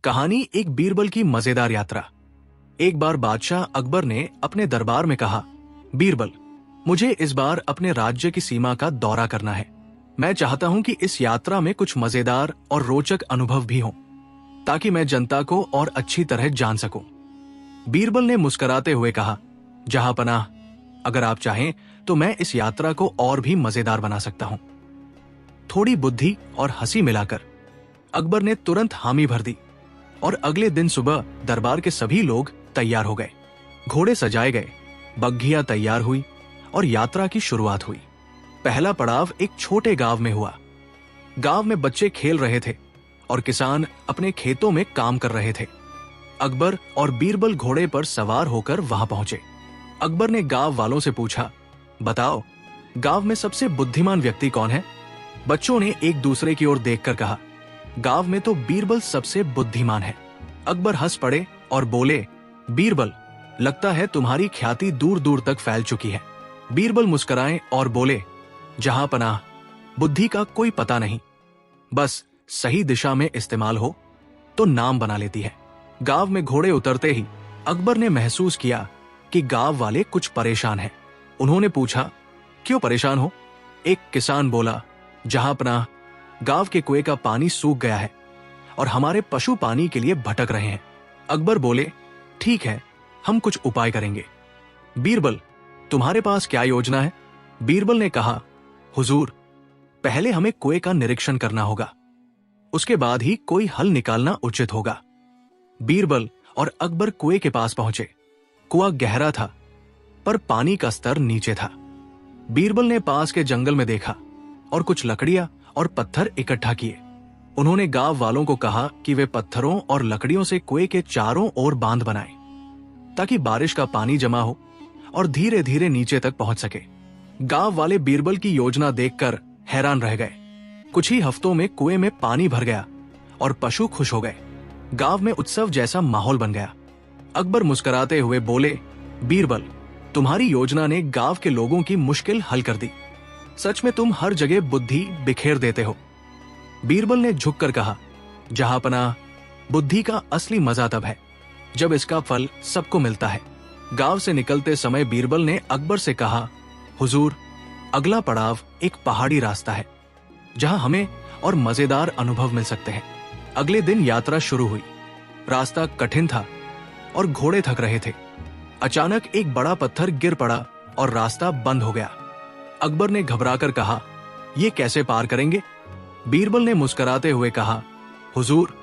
कहानी एक बीरबल की मजेदार यात्रा। एक बार बादशाह अकबर ने अपने दरबार में कहा, बीरबल, मुझे इस बार अपने राज्य की सीमा का दौरा करना है। मैं चाहता हूं कि इस यात्रा में कुछ मजेदार और रोचक अनुभव भी हों, ताकि मैं जनता को और अच्छी तरह जान सकूं। बीरबल ने मुस्कुराते हुए कहा, जहांपनाह, अगर आप चाहें तो मैं इस यात्रा को और भी मजेदार बना सकता हूं। थोड़ी बुद्धि और हंसी मिलाकर अकबर ने तुरंत हामी भर दी और अगले दिन सुबह दरबार के सभी लोग तैयार हो गए। घोड़े सजाए गए, बग्घियां तैयार हुई और यात्रा की शुरुआत हुई। पहला पड़ाव एक छोटे गांव में हुआ। गांव में बच्चे खेल रहे थे और किसान अपने खेतों में काम कर रहे थे। अकबर और बीरबल घोड़े पर सवार होकर वहां पहुंचे। अकबर ने गांव वालों से पूछा, बताओ, गांव में सबसे बुद्धिमान व्यक्ति कौन है? बच्चों ने एक दूसरे की ओर देखकर कहा, गांव में तो बीरबल सबसे बुद्धिमान है। अकबर हंस पड़े और बोले, बीरबल, लगता है तुम्हारी ख्याति दूर दूर तक फैल चुकी है। बीरबल मुस्कुराए और बोले, जहांपनाह, बुद्धि का कोई पता नहीं, बस सही दिशा में इस्तेमाल हो तो नाम बना लेती है। गांव में घोड़े उतरते ही अकबर ने महसूस किया कि गांव वाले कुछ परेशान हैं। उन्होंने पूछा, क्यों परेशान हो? एक किसान बोला, जहांपनाह, गांव के कुएं का पानी सूख गया है और हमारे पशु पानी के लिए भटक रहे हैं। अकबर बोले, ठीक है, हम कुछ उपाय करेंगे। बीरबल, तुम्हारे पास क्या योजना है? बीरबल ने कहा, हुजूर, पहले हमें कुएं का निरीक्षण करना होगा, उसके बाद ही कोई हल निकालना उचित होगा। बीरबल और अकबर कुएं के पास पहुंचे। कुआं गहरा था, पर पानी का स्तर नीचे था। बीरबल ने पास के जंगल में देखा और कुछ लकड़ियां और पत्थर इकट्ठा किए। उन्होंने गांव वालों को कहा कि वे पत्थरों और लकड़ियों से कुएं के चारों ओर बांध बनाएं, ताकि बारिश का पानी जमा हो और धीरे धीरे नीचे तक पहुंच सके। गांव वाले बीरबल की योजना देखकर हैरान रह गए। कुछ ही हफ्तों में कुएं में पानी भर गया और पशु खुश हो गए। गांव में उत्सव जैसा माहौल बन गया। अकबर मुस्कुराते हुए बोले, बीरबल, तुम्हारी योजना ने गांव के लोगों की मुश्किल हल कर दी। सच में तुम हर जगह बुद्धि बिखेर देते हो। बीरबल ने झुककर कहा, जहांपनाह, बुद्धि का असली मजा तब है जब इसका फल सबको मिलता है। गांव से निकलते समय बीरबल ने अकबर से कहा, हुजूर, अगला पड़ाव एक पहाड़ी रास्ता है, जहां हमें और मजेदार अनुभव मिल सकते हैं। अगले दिन यात्रा शुरू हुई। रास्ता कठिन था और घोड़े थक रहे थे। अचानक एक बड़ा पत्थर गिर पड़ा और रास्ता बंद हो गया। अकबर ने घबराकर कहा, ये कैसे पार करेंगे? बीरबल ने मुस्कुराते हुए कहा, हुजूर,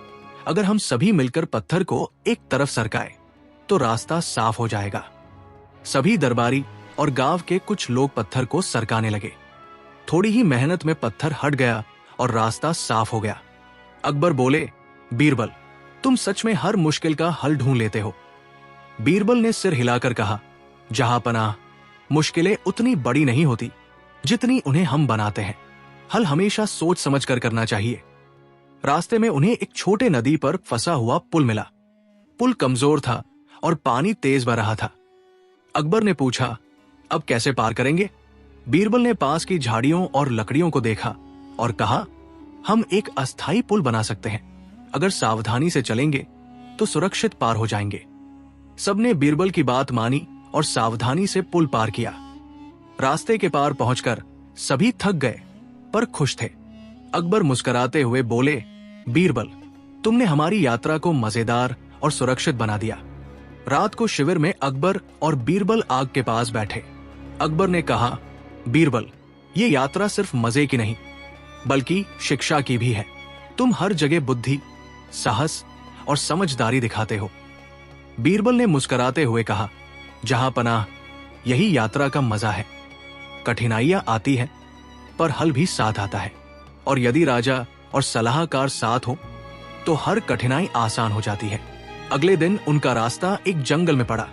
अगर हम सभी मिलकर पत्थर को एक तरफ सरकाएं तो रास्ता साफ हो जाएगा। सभी दरबारी और गांव के कुछ लोग पत्थर को सरकाने लगे। थोड़ी ही मेहनत में पत्थर हट गया और रास्ता साफ हो गया। अकबर बोले, बीरबल, तुम सच में हर मुश्किल का हल ढूंढ लेते हो। बीरबल ने सिर हिलाकर कहा, जहांपनाह, मुश्किलें उतनी बड़ी नहीं होती जितनी उन्हें हम बनाते हैं। हल हमेशा सोच समझ कर करना चाहिए। रास्ते में उन्हें एक छोटे नदी पर फंसा हुआ पुल मिला। पुल कमजोर था और पानी तेज बह रहा था। अकबर ने पूछा, अब कैसे पार करेंगे? बीरबल ने पास की झाड़ियों और लकड़ियों को देखा और कहा, हम एक अस्थाई पुल बना सकते हैं। अगर सावधानी से चलेंगे तो सुरक्षित पार हो जाएंगे। सबने बीरबल की बात मानी और सावधानी से पुल पार किया। रास्ते के पार पहुंचकर सभी थक गए पर खुश थे। अकबर मुस्कुराते हुए बोले, बीरबल, तुमने हमारी यात्रा को मजेदार और सुरक्षित बना दिया। रात को शिविर में अकबर और बीरबल आग के पास बैठे। अकबर ने कहा, बीरबल, ये यात्रा सिर्फ मजे की नहीं बल्कि शिक्षा की भी है। तुम हर जगह बुद्धि, साहस और समझदारी दिखाते हो। बीरबल ने मुस्कुराते हुए कहा, जहांपनाह, यही यात्रा का मजा है। कठिनाइयां आती हैं पर हल भी साथ आता है, और यदि राजा और सलाहकार साथ हो तो हर कठिनाई आसान हो जाती है। अगले दिन उनका रास्ता एक जंगल में पड़ा।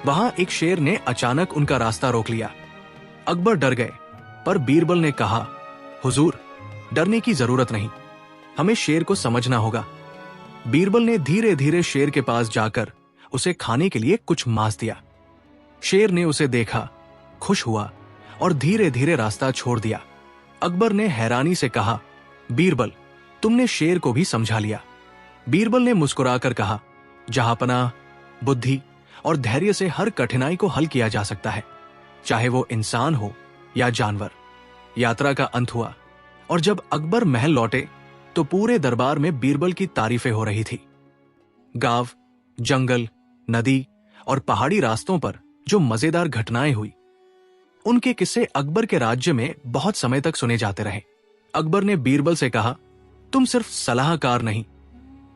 वहां एक शेर ने अचानक उनका रास्ता रोक लिया। अकबर डर गए, पर बीरबल ने कहा, हुजूर, डरने की जरूरत नहीं, हमें शेर को समझना होगा। बीरबल ने धीरे धीरे शेर के पास जाकर उसे खाने के लिए कुछ मांस दिया। शेर ने उसे देखा, खुश हुआ और धीरे धीरे रास्ता छोड़ दिया। अकबर ने हैरानी से कहा, बीरबल, तुमने शेर को भी समझा लिया। बीरबल ने मुस्कुराकर कहा, जहांपनाह, बुद्धि और धैर्य से हर कठिनाई को हल किया जा सकता है, चाहे वो इंसान हो या जानवर। यात्रा का अंत हुआ और जब अकबर महल लौटे तो पूरे दरबार में बीरबल की तारीफें हो रही थी। गांव, जंगल, नदी और पहाड़ी रास्तों पर जो मजेदार घटनाएं हुई, उनके किस्से अकबर के राज्य में बहुत समय तक सुने जाते रहे। अकबर ने बीरबल से कहा, तुम सिर्फ सलाहकार नहीं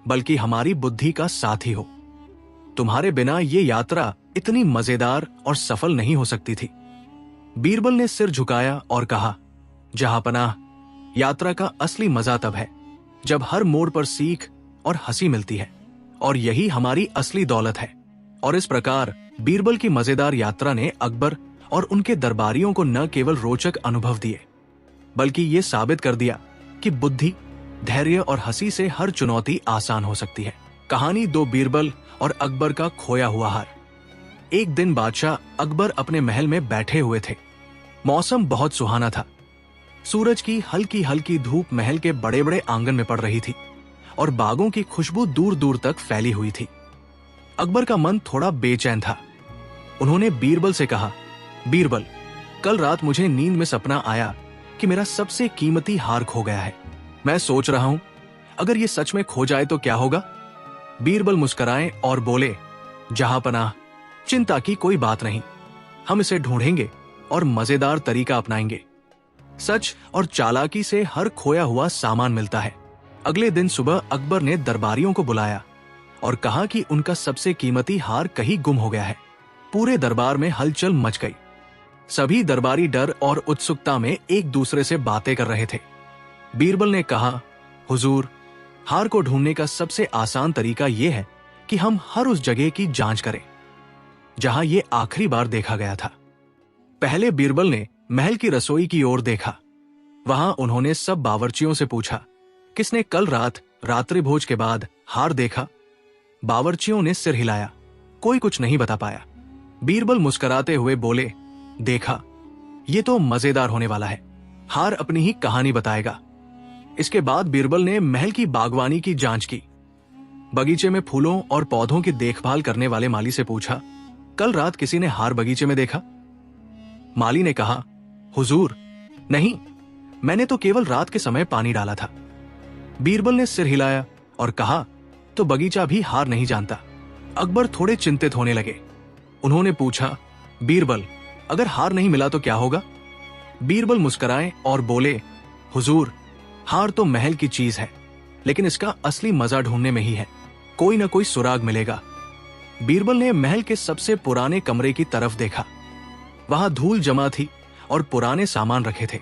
बल्कि हमारी बुद्धि का साथी हो। तुम्हारे बिना ये यात्रा इतनी मजेदार और सफल नहीं हो सकती थी। बीरबल ने सिर झुकाया और कहा, जहांपनाह, यात्रा का असली मजा तब है जब हर मोड़ पर सीख और हंसी मिलती है, और यही हमारी असली दौलत है। और इस प्रकार बीरबल की मजेदार यात्रा ने अकबर और उनके दरबारियों को न केवल रोचक अनुभव दिए, बल्कि ये साबित कर दिया कि बुद्धि, धैर्य और हंसी से हर चुनौती आसान हो सकती है। कहानी 2 बीरबल और अकबर का खोया हुआ हार। एक दिन बादशाह अकबर अपने महल में बैठे हुए थे। मौसम बहुत सुहाना था। सूरज की हल्की हल्की धूप महल के बड़े बड़े आंगन में पड़ रही थी और बागों की खुशबू दूर दूर तक फैली हुई थी। अकबर का मन थोड़ा बेचैन था। उन्होंने बीरबल से कहा, बीरबल, कल रात मुझे नींद में सपना आया कि मेरा सबसे कीमती हार खो गया है। मैं सोच रहा हूं, अगर ये सच में खो जाए तो क्या होगा? बीरबल मुस्कुराए और बोले, जहांपनाह, चिंता की कोई बात नहीं। हम इसे ढूंढेंगे और मजेदार तरीका अपनाएंगे। सच और चालाकी से हर खोया हुआ सामान मिलता है। अगले दिन सुबह अकबर ने दरबारियों को बुलाया और कहा कि उनका सबसे कीमती हार कहीं गुम हो गया है। पूरे दरबार में हलचल मच गई। सभी दरबारी डर और उत्सुकता में एक दूसरे से बातें कर रहे थे। बीरबल ने कहा, हुजूर, हार को ढूंढने का सबसे आसान तरीका यह है कि हम हर उस जगह की जांच करें जहां ये आखिरी बार देखा गया था। पहले बीरबल ने महल की रसोई की ओर देखा। वहां उन्होंने सब बावर्चियों से पूछा, किसने कल रात रात्रि भोज के बाद हार देखा? बावर्चियों ने सिर हिलाया। कोई कुछ नहीं बता पाया। बीरबल मुस्कुराते हुए बोले, देखा, ये तो मजेदार होने वाला है। हार अपनी ही कहानी बताएगा। इसके बाद बीरबल ने महल की बागवानी की जांच की। बगीचे में फूलों और पौधों की देखभाल करने वाले माली से पूछा, कल रात किसी ने हार बगीचे में देखा? माली ने कहा, हुजूर, नहीं, मैंने तो केवल रात के समय पानी डाला था। बीरबल ने सिर हिलाया और कहा, तो बगीचा भी हार नहीं जानता। अकबर थोड़े चिंतित होने लगे। उन्होंने पूछा, बीरबल, अगर हार नहीं मिला तो क्या होगा? बीरबल मुस्कुराए और बोले, हुजूर, हार तो महल की चीज है, लेकिन इसका असली मजा ढूंढने में ही है। कोई ना कोई सुराग मिलेगा। बीरबल ने महल के सबसे पुराने कमरे की तरफ देखा। वहां धूल जमा थी और पुराने सामान रखे थे।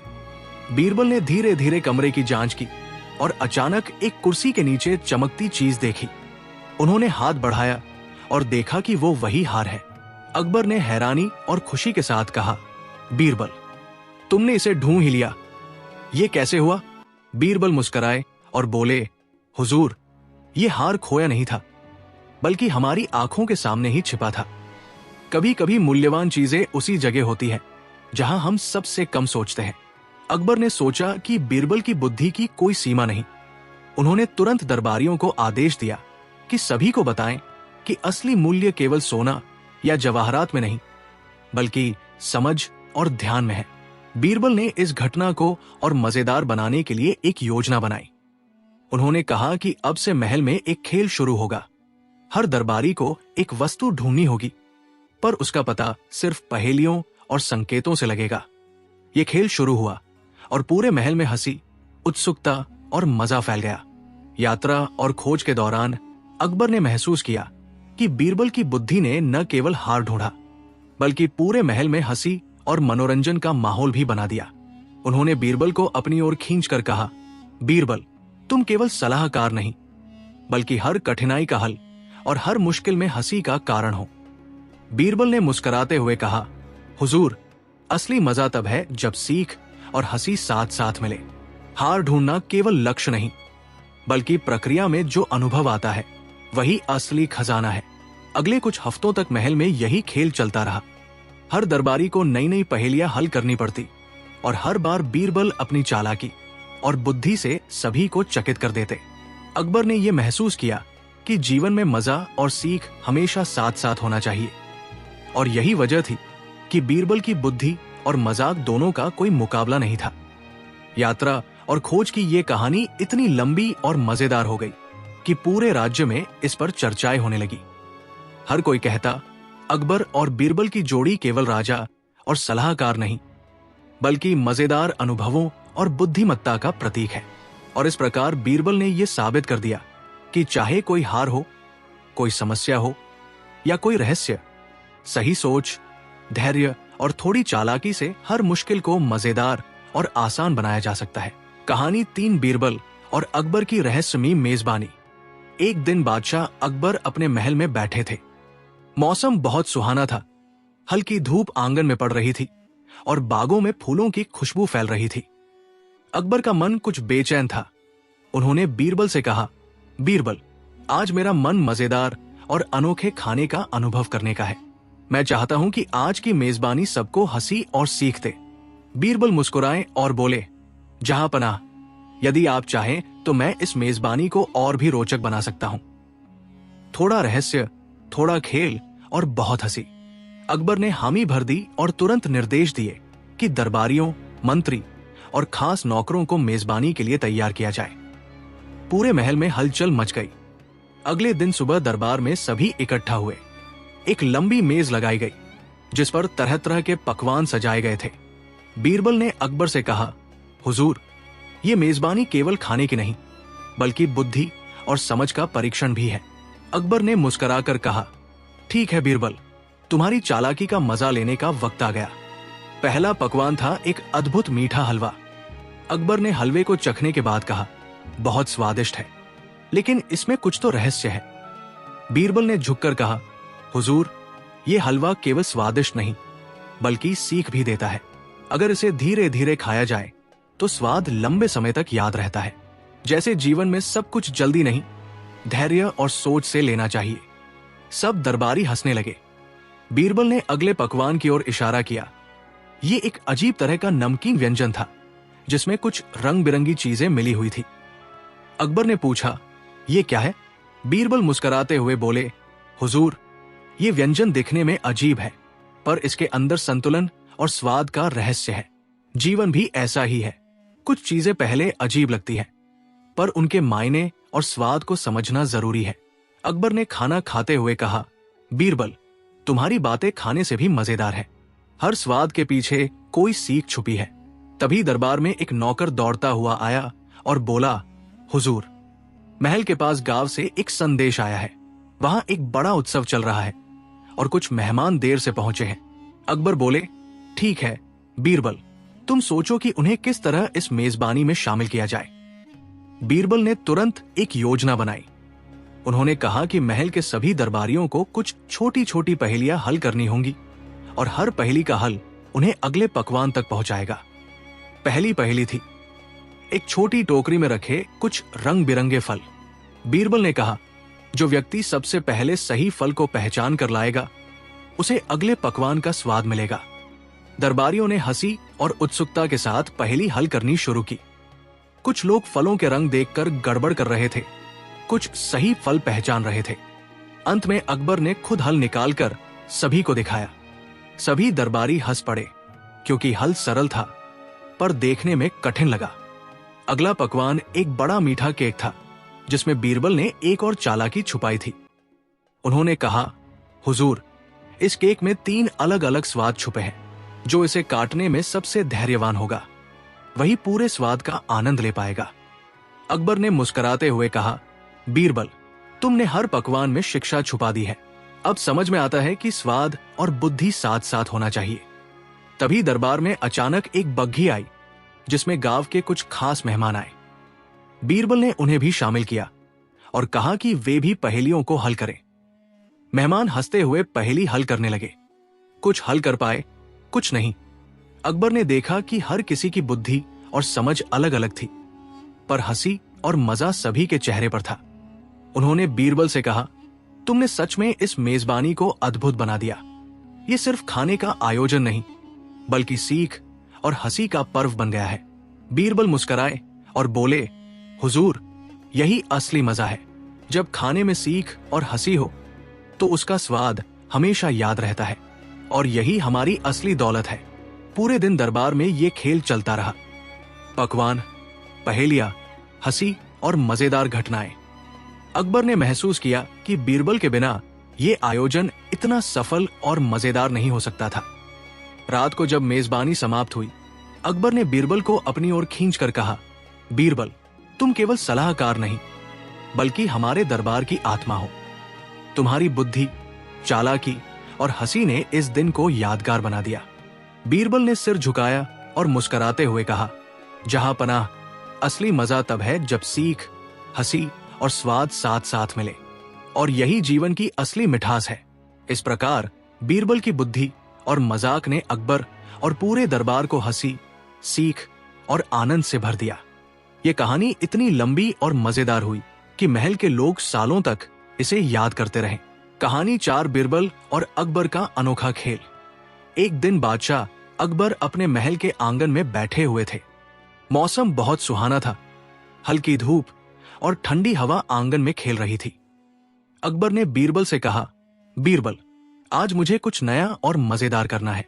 बीरबल ने धीरे धीरे कमरे की जांच की और अचानक एक कुर्सी के नीचे चमकती चीज देखी। उन्होंने हाथ बढ़ाया और देखा कि वो वही हार है। अकबर ने हैरानी और खुशी के साथ कहा, बीरबल, तुमने इसे ढूंढ ही लिया। ये कैसे हुआ? बीरबल मुस्कुराए और बोले, हुजूर, ये हार खोया नहीं था, बल्कि हमारी आंखों के सामने ही छिपा था। कभी कभी मूल्यवान चीजें उसी जगह होती हैं जहां हम सबसे कम सोचते हैं। अकबर ने सोचा कि बीरबल की बुद्धि की कोई सीमा नहीं। उन्होंने तुरंत दरबारियों को आदेश दिया कि सभी को बताएं कि असली मूल्य केवल सोना या जवाहरात में नहीं, बल्कि समझ और ध्यान में है। बीरबल ने इस घटना को और मजेदार बनाने के लिए एक योजना बनाई। उन्होंने कहा कि अब से महल में एक खेल शुरू होगा। हर दरबारी को एक वस्तु ढूंढनी होगी, पर उसका पता सिर्फ पहेलियों और संकेतों से लगेगा। ये खेल शुरू हुआ और पूरे महल में हंसी, उत्सुकता और मजा फैल गया। यात्रा और खोज के दौरान अकबर ने महसूस किया कि बीरबल की बुद्धि ने न केवल हार ढूंढा, बल्कि पूरे महल में हंसी और मनोरंजन का माहौल भी बना दिया। उन्होंने बीरबल को अपनी ओर खींचकर कहा, बीरबल, तुम केवल सलाहकार नहीं, बल्कि हर कठिनाई का हल और हर मुश्किल में हंसी का कारण हो। बीरबल ने मुस्कुराते हुए कहा, हुजूर, असली मजा तब है जब सीख और हंसी साथ साथ मिले। हार ढूंढना केवल लक्ष्य नहीं, बल्कि प्रक्रिया में जो अनुभव आता है वही असली खजाना है। अगले कुछ हफ्तों तक महल में यही खेल चलता रहा। हर दरबारी को नई नई पहेलियां हल करनी पड़ती और हर बार बीरबल अपनी चालाकी और बुद्धि से सभी को चकित कर देते। अकबर ने यह महसूस किया कि जीवन में मजा और सीख हमेशा साथ साथ होना चाहिए, और यही वजह थी कि बीरबल की बुद्धि और मजाक दोनों का कोई मुकाबला नहीं था। यात्रा और खोज की ये कहानी इतनी लंबी और मजेदार हो गई कि पूरे राज्य में इस पर चर्चाएं होने लगी। हर कोई कहता अकबर और बीरबल की जोड़ी केवल राजा और सलाहकार नहीं, बल्कि मजेदार अनुभवों और बुद्धिमत्ता का प्रतीक है। और इस प्रकार बीरबल ने यह साबित कर दिया कि चाहे कोई हार हो, कोई समस्या हो या कोई रहस्य, सही सोच, धैर्य और थोड़ी चालाकी से हर मुश्किल को मजेदार और आसान बनाया जा सकता है। कहानी 3 बीरबल और अकबर की रहस्यमयी मेजबानी। एक दिन बादशाह अकबर अपने महल में बैठे थे। मौसम बहुत सुहाना था। हल्की धूप आंगन में पड़ रही थी और बागों में फूलों की खुशबू फैल रही थी। अकबर का मन कुछ बेचैन था। उन्होंने बीरबल से कहा, बीरबल, आज मेरा मन मजेदार और अनोखे खाने का अनुभव करने का है। मैं चाहता हूं कि आज की मेजबानी सबको हंसी और सीख दे। बीरबल मुस्कुराए और बोले, जहां पनाह, यदि आप चाहें तो मैं इस मेजबानी को और भी रोचक बना सकता हूं। थोड़ा रहस्य, थोड़ा खेल और बहुत हंसी। अकबर ने हामी भर दी और तुरंत निर्देश दिए कि दरबारियों, मंत्री और खास नौकरों को मेजबानी के लिए तैयार किया जाए। पूरे महल में हलचल मच गई। अगले दिन सुबह दरबार में सभी इकट्ठा हुए। एक लंबी मेज लगाई गई जिस पर तरह तरह के पकवान सजाए गए थे। बीरबल ने अकबर से कहा, हुजूर, ये मेजबानी केवल खाने की नहीं, बल्कि बुद्धि और समझ का परीक्षण भी है। अकबर ने मुस्कुराकर कहा, ठीक है बीरबल, तुम्हारी चालाकी का मजा लेने का वक्त आ गया। पहला पकवान था एक अद्भुत मीठा हलवा। अकबर ने हलवे को चखने के बाद कहा, बहुत स्वादिष्ट है, लेकिन इसमें कुछ तो रहस्य है। बीरबल ने झुककर कहा, हुजूर, ये हलवा केवल स्वादिष्ट नहीं, बल्कि सीख भी देता है। अगर इसे धीरे धीरे खाया जाए तो स्वाद लंबे समय तक याद रहता है। जैसे जीवन में सब कुछ जल्दी नहीं, धैर्य और सोच से लेना चाहिए। सब दरबारी हंसने लगे। बीरबल ने अगले पकवान की ओर इशारा किया। ये एक अजीब तरह का नमकीन व्यंजन था जिसमें कुछ रंग बिरंगी चीजें मिली हुई थी। अकबर ने पूछा, ये क्या है? बीरबल मुस्कुराते हुए बोले, हुजूर, ये व्यंजन दिखने में अजीब है, पर इसके अंदर संतुलन और स्वाद का रहस्य है। जीवन भी ऐसा ही है। कुछ चीजें पहले अजीब लगती हैं, पर उनके मायने और स्वाद को समझना जरूरी है। अकबर ने खाना खाते हुए कहा, बीरबल, तुम्हारी बातें खाने से भी मजेदार है। हर स्वाद के पीछे कोई सीख छुपी है। तभी दरबार में एक नौकर दौड़ता हुआ आया और बोला, हुजूर, महल के पास गांव से एक संदेश आया है। वहां एक बड़ा उत्सव चल रहा है और कुछ मेहमान देर से पहुंचे हैं। अकबर बोले, ठीक है बीरबल, तुम सोचो कि उन्हें किस तरह इस मेजबानी में शामिल किया जाए। बीरबल ने तुरंत एक योजना बनाई। उन्होंने कहा कि महल के सभी दरबारियों को कुछ छोटी छोटी पहेलियां हल करनी होंगी और हर पहेली का हल उन्हें अगले पकवान तक पहुंचाएगा। पहली पहेली थी, एक छोटी टोकरी में रखे कुछ रंग बिरंगे फल। बीरबल ने कहा, जो व्यक्ति सबसे पहले सही फल को पहचान कर लाएगा, उसे अगले पकवान का स्वाद मिलेगा। दरबारियों ने हंसी और उत्सुकता के साथ पहेली हल करनी शुरू की। कुछ लोग फलों के रंग देखकर गड़बड़ कर रहे थे, कुछ सही फल पहचान रहे थे। अंत में अकबर ने खुद हल निकालकर सभी को दिखाया। सभी दरबारी हंस पड़े क्योंकि हल सरल था, पर देखने में कठिन लगा। अगला पकवान एक बड़ा मीठा केक था जिसमें बीरबल ने एक और चालाकी छुपाई थी। उन्होंने कहा, हुजूर, इस केक में 3 अलग अलग स्वाद छुपे हैं। जो इसे काटने में सबसे धैर्यवान होगा, वही पूरे स्वाद का आनंद ले पाएगा। अकबर ने मुस्कुराते हुए कहा, बीरबल, तुमने हर पकवान में शिक्षा छुपा दी है। अब समझ में आता है कि स्वाद और बुद्धि साथ साथ होना चाहिए। तभी दरबार में अचानक एक बग्घी आई जिसमें गांव के कुछ खास मेहमान आए। बीरबल ने उन्हें भी शामिल किया और कहा कि वे भी पहेलियों को हल करें। मेहमान हंसते हुए पहेली हल करने लगे। कुछ हल कर पाए, कुछ नहीं। अकबर ने देखा कि हर किसी की बुद्धि और समझ अलग अलग थी, पर हंसी और मजा सभी के चेहरे पर था। उन्होंने बीरबल से कहा, तुमने सच में इस मेजबानी को अद्भुत बना दिया। ये सिर्फ खाने का आयोजन नहीं, बल्कि सीख और हंसी का पर्व बन गया है। बीरबल मुस्कुराए और बोले, हुजूर, यही असली मजा है। जब खाने में सीख और हंसी हो तो उसका स्वाद हमेशा याद रहता है, और यही हमारी असली दौलत है। पूरे दिन दरबार में ये खेल चलता रहा। पकवान, पहेलियां, हंसी और मजेदार घटनाएं। अकबर ने महसूस किया कि बीरबल के बिना ये आयोजन इतना सफल और मजेदार नहीं हो सकता था। रात को जब मेजबानी समाप्त हुई, अकबर ने बीरबल को अपनी ओर खींचकर कहा, बीरबल, तुम केवल सलाहकार नहीं बल्कि हमारे दरबार की आत्मा हो। तुम्हारी बुद्धि, चालाकी और हंसी ने इस दिन को यादगार बना दिया। बीरबल ने सिर झुकाया और मुस्कुराते हुए कहा, जहां पनाह, असली मजा तब है जब सीख, हंसी और स्वाद साथ साथ मिले, और यही जीवन की असली मिठास है। इस प्रकार बीरबल की बुद्धि और मजाक ने अकबर और पूरे दरबार को हंसी, सीख और आनंद से भर दिया। ये कहानी इतनी लंबी और मजेदार हुई कि महल के लोग सालों तक इसे याद करते रहे। कहानी 4 बीरबल और अकबर का अनोखा खेल। एक दिन बादशाह अकबर अपने महल के आंगन में बैठे हुए थे। मौसम बहुत सुहाना था। हल्की धूप और ठंडी हवा आंगन में खेल रही थी। अकबर ने बीरबल से कहा, बीरबल, आज मुझे कुछ नया और मजेदार करना है।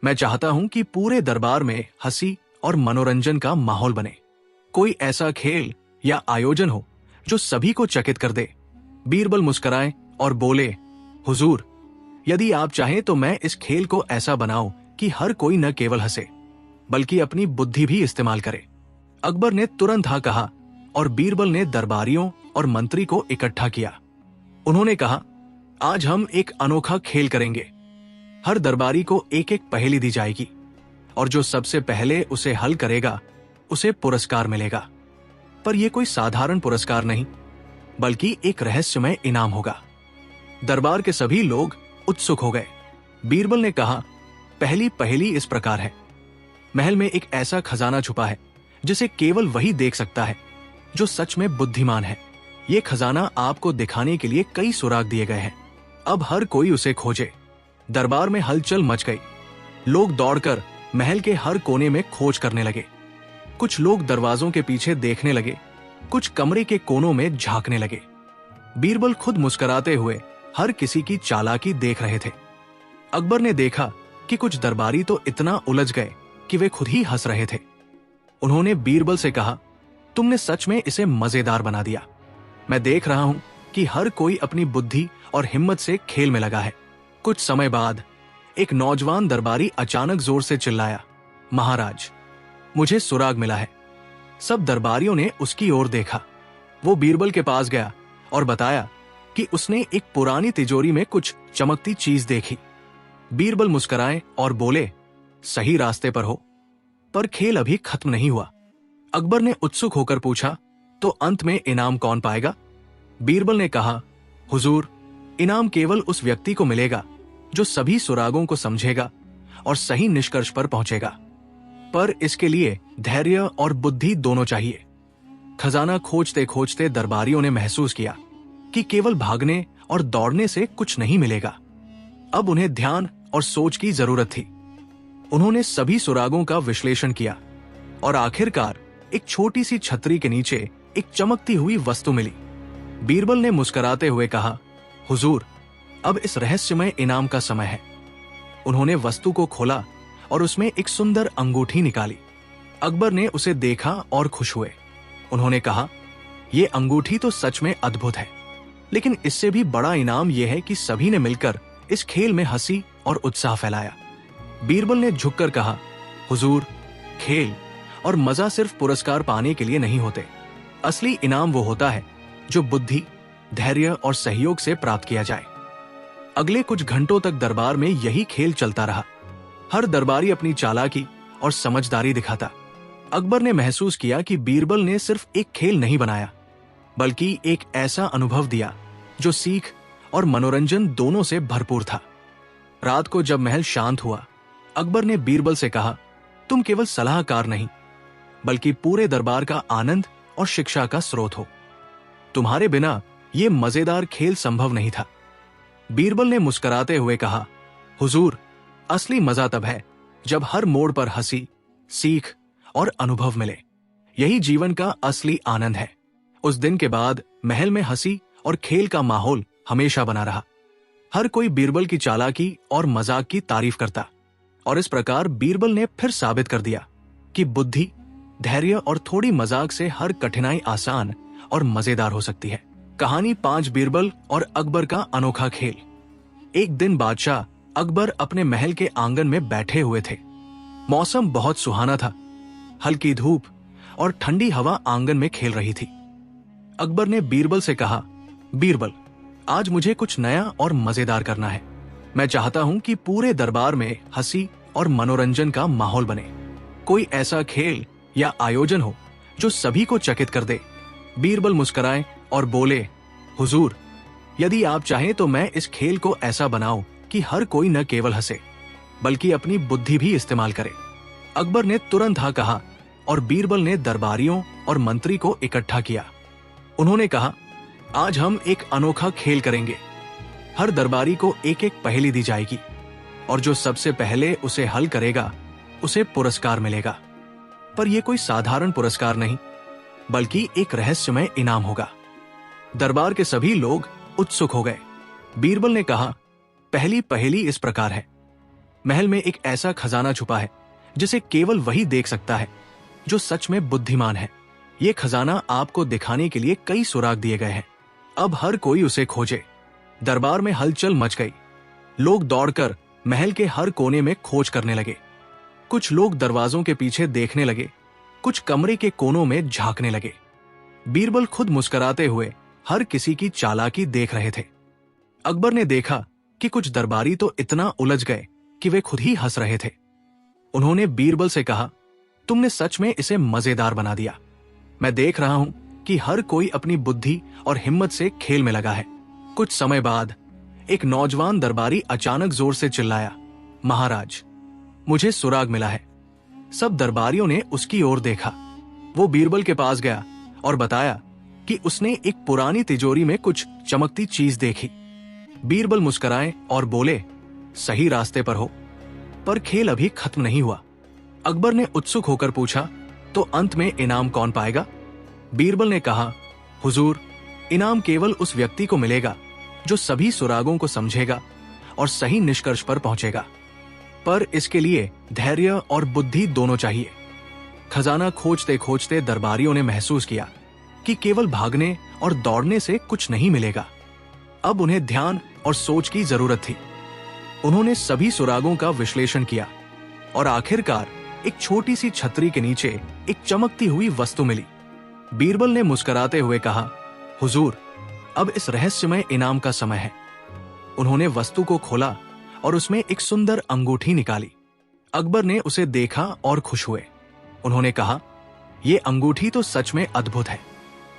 मैं चाहता हूं कि पूरे दरबार में हंसी और मनोरंजन का माहौल बने। कोई ऐसा खेल या आयोजन हो जो सभी को चकित कर दे। बीरबल मुस्कुराए और बोले, हुजूर, यदि आप चाहें तो मैं इस खेल को ऐसा बनाऊं कि हर कोई न केवल हंसे बल्कि अपनी बुद्धि भी इस्तेमाल करे। अकबर ने तुरंत हाँ कहा और बीरबल ने दरबारियों और मंत्री को इकट्ठा किया। उन्होंने कहा, आज हम एक अनोखा खेल करेंगे। हर दरबारी को एक एक पहेली दी जाएगी और जो सबसे पहले उसे हल करेगा उसे पुरस्कार मिलेगा। पर यह कोई साधारण पुरस्कार नहीं बल्कि एक रहस्यमय इनाम होगा। दरबार के सभी लोग उत्सुक हो गए। बीरबल ने कहा, पहली पहेली इस प्रकार है। महल में एक ऐसा खजाना छुपा है जिसे केवल वही देख सकता है जो सच में बुद्धिमान है। ये खजाना आपको दिखाने के लिए कई सुराग दिए गए हैं। अब हर कोई उसे खोजे। दरबार में हलचल मच गई। लोग दौड़कर महल के हर कोने में खोज करने लगे। कुछ लोग दरवाजों के पीछे देखने लगे, कुछ कमरे के कोनों में झांकने लगे। बीरबल खुद मुस्कुराते हुए हर किसी की चालाकी देख रहे थे। अकबर ने देखा कि कुछ दरबारी तो इतना उलझ गए कि वे खुद ही हंस रहे थे। उन्होंने बीरबल से कहा, तुमने सच में इसे मजेदार बना दिया। मैं देख रहा हूं कि हर कोई अपनी बुद्धि और हिम्मत से खेल में लगा है। कुछ समय बाद एक नौजवान दरबारी अचानक जोर से चिल्लाया, महाराज, मुझे सुराग मिला है। सब दरबारियों ने उसकी ओर देखा। वो बीरबल के पास गया और बताया कि उसने एक पुरानी तिजोरी में कुछ चमकती चीज देखी। बीरबल मुस्कुराए और बोले, सही रास्ते पर हो, पर खेल अभी खत्म नहीं हुआ। अकबर ने उत्सुक होकर पूछा, तो अंत में इनाम कौन पाएगा? बीरबल ने कहा, हुजूर, इनाम केवल उस व्यक्ति को मिलेगा जो सभी सुरागों को समझेगा और सही निष्कर्ष पर पहुंचेगा। पर इसके लिए धैर्य और बुद्धि दोनों चाहिए। खजाना खोजते खोजते दरबारियों ने महसूस किया कि केवल भागने और दौड़ने से कुछ नहीं मिलेगा। अब उन्हें ध्यान और सोच की जरूरत थी। उन्होंने सभी सुरागों का विश्लेषण किया और आखिरकार एक छोटी सी छतरी के नीचे एक चमकती हुई वस्तु मिली। बीरबल ने मुस्कुराते हुए कहा, हुजूर, अब इस रहस्यमय इनाम का समय है। उन्होंने वस्तु को खोला और उसमें एक सुंदर अंगूठी निकाली। अकबर ने उसे देखा और खुश हुए। उन्होंने कहा, यह अंगूठी तो सच में अद्भुत है, लेकिन इससे भी बड़ा इनाम यह है कि सभी ने मिलकर इस खेल में हंसी और उत्साह फैलाया। बीरबल ने झुककर कहा, हुजूर, खेल और मजा सिर्फ पुरस्कार पाने के लिए नहीं होते। असली इनाम वो होता है जो बुद्धि, धैर्य और सहयोग से प्राप्त किया जाए। अगले कुछ घंटों तक दरबार में यही खेल चलता रहा। हर दरबारी अपनी चालाकी और समझदारी दिखाता। अकबर ने महसूस किया कि बीरबल ने सिर्फ एक खेल नहीं बनाया बल्कि एक ऐसा अनुभव दिया जो सीख और मनोरंजन दोनों से भरपूर था। रात को जब महल शांत हुआ, अकबर ने बीरबल से कहा, तुम केवल सलाहकार नहीं बल्कि पूरे दरबार का आनंद और शिक्षा का स्रोत हो। तुम्हारे बिना यह मजेदार खेल संभव नहीं था। बीरबल ने मुस्कुराते हुए कहा, हुजूर, असली मजा तब है जब हर मोड़ पर हंसी, सीख और अनुभव मिले। यही जीवन का असली आनंद है उस दिन के बाद महल में हंसी और खेल का माहौल हमेशा बना रहा। हर कोई बीरबल की चालाकी और मजाक की तारीफ करता और इस प्रकार बीरबल ने फिर साबित कर दिया कि बुद्धि, धैर्य और थोड़ी मजाक से हर कठिनाई आसान और मजेदार हो सकती है। कहानी 5 बीरबल और अकबर का अनोखा खेल। एक दिन बादशाह अकबर अपने महल के आंगन में बैठे हुए थे। मौसम बहुत सुहाना था। हल्की धूप और ठंडी हवा आंगन में खेल रही थी। अकबर ने बीरबल से कहा, बीरबल, आज मुझे कुछ नया और मजेदार करना है। मैं चाहता हूं कि पूरे दरबार में हंसी और मनोरंजन का माहौल बने। कोई ऐसा खेल या आयोजन हो जो सभी को चकित कर दे। बीरबल मुस्कुराए और बोले, हुजूर, यदि आप चाहें तो मैं इस खेल को ऐसा बनाऊं कि हर कोई न केवल हंसे बल्कि अपनी बुद्धि भी इस्तेमाल करे। अकबर ने तुरंत हाँ कहा और बीरबल ने दरबारियों और मंत्री को इकट्ठा किया। उन्होंने कहा, आज हम एक अनोखा खेल करेंगे। हर दरबारी को एक एक पहेली दी जाएगी और जो सबसे पहले उसे हल करेगा उसे पुरस्कार मिलेगा। पर यह कोई साधारण पुरस्कार नहीं बल्कि एक रहस्यमय इनाम होगा। दरबार के सभी लोग उत्सुक हो गए। बीरबल ने कहा, पहली पहेली इस प्रकार है। महल में एक ऐसा खजाना छुपा है जिसे केवल वही देख सकता है जो सच में बुद्धिमान है। ये खजाना आपको दिखाने के लिए कई सुराग दिए गए हैं। अब हर कोई उसे खोजे। दरबार में हलचल मच गई। लोग दौड़कर महल के हर कोने में खोज करने लगे। कुछ लोग दरवाजों के पीछे देखने लगे, कुछ कमरे के कोनों में झांकने लगे। बीरबल खुद मुस्कुराते हुए हर किसी की चालाकी देख रहे थे। अकबर ने देखा कि कुछ दरबारी तो इतना उलझ गए कि वे खुद ही हंस रहे थे। उन्होंने बीरबल से कहा, तुमने सच में इसे मजेदार बना दिया। मैं देख रहा हूं कि हर कोई अपनी बुद्धि और हिम्मत से खेल में लगा है। कुछ समय बाद एक नौजवान दरबारी अचानक जोर से चिल्लाया, महाराज, मुझे सुराग मिला है। सब दरबारियों ने उसकी ओर देखा। वो बीरबल के पास गया और बताया कि उसने एक पुरानी तिजोरी में कुछ चमकती चीज देखी। बीरबल मुस्कुराए और बोले, सही रास्ते पर हो। पर खेल अभी खत्म नहीं हुआ। अकबर ने उत्सुक होकर पूछा, तो अंत में इनाम कौन पाएगा? बीरबल ने कहा, हुजूर, इनाम केवल उस व्यक्ति को मिलेगा जो सभी सुरागों को समझेगा और सही निष्कर्ष पर पहुंचेगा। पर इसके लिए धैर्य और बुद्धि दोनों चाहिए। खजाना खोजते खोजते दरबारियों ने महसूस किया कि केवल भागने और दौड़ने से कुछ नहीं मिलेगा। अब उन्हें ध्यान और सोच की जरूरत थी। उन्होंने सभी सुरागों का विश्लेषण किया और आखिरकार एक छोटी सी छतरी के नीचे एक चमकती हुई वस्तु मिली। बीरबल ने मुस्कुराते हुए कहा, हुजूर, अब इस रहस्यमय इनाम का समय है। उन्होंने वस्तु को खोला और उसमें एक सुंदर अंगूठी निकाली। अकबर ने उसे देखा और खुश हुए। उन्होंने कहा, यह अंगूठी तो सच में अद्भुत है,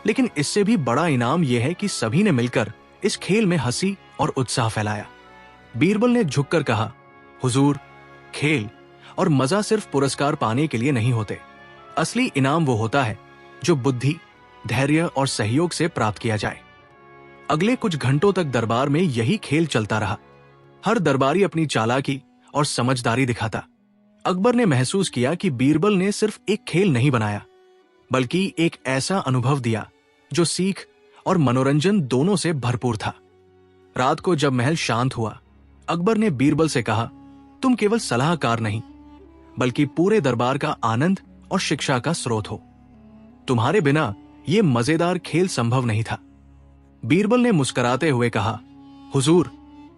लेकिन इससे भी बड़ा इनाम यह है कि सभी ने मिलकर इस खेल में हंसी और उत्साह फैलाया। बीरबल ने झुककर कहा, हुजूर, खेल और मजा सिर्फ पुरस्कार पाने के लिए नहीं होते। असली इनाम वो होता है जो बुद्धि, धैर्य और सहयोग से प्राप्त किया जाए। अगले कुछ घंटों तक दरबार में यही खेल चलता रहा। हर दरबारी अपनी चालाकी और समझदारी दिखाता। अकबर ने महसूस किया कि बीरबल ने सिर्फ एक खेल नहीं बनाया बल्कि एक ऐसा अनुभव दिया जो सीख और मनोरंजन दोनों से भरपूर था। रात को जब महल शांत हुआ, अकबर ने बीरबल से कहा, तुम केवल सलाहकार नहीं बल्कि पूरे दरबार का आनंद और शिक्षा का स्रोत हो। तुम्हारे बिना यह मजेदार खेल संभव नहीं था। बीरबल ने मुस्कुराते हुए कहा, हुजूर,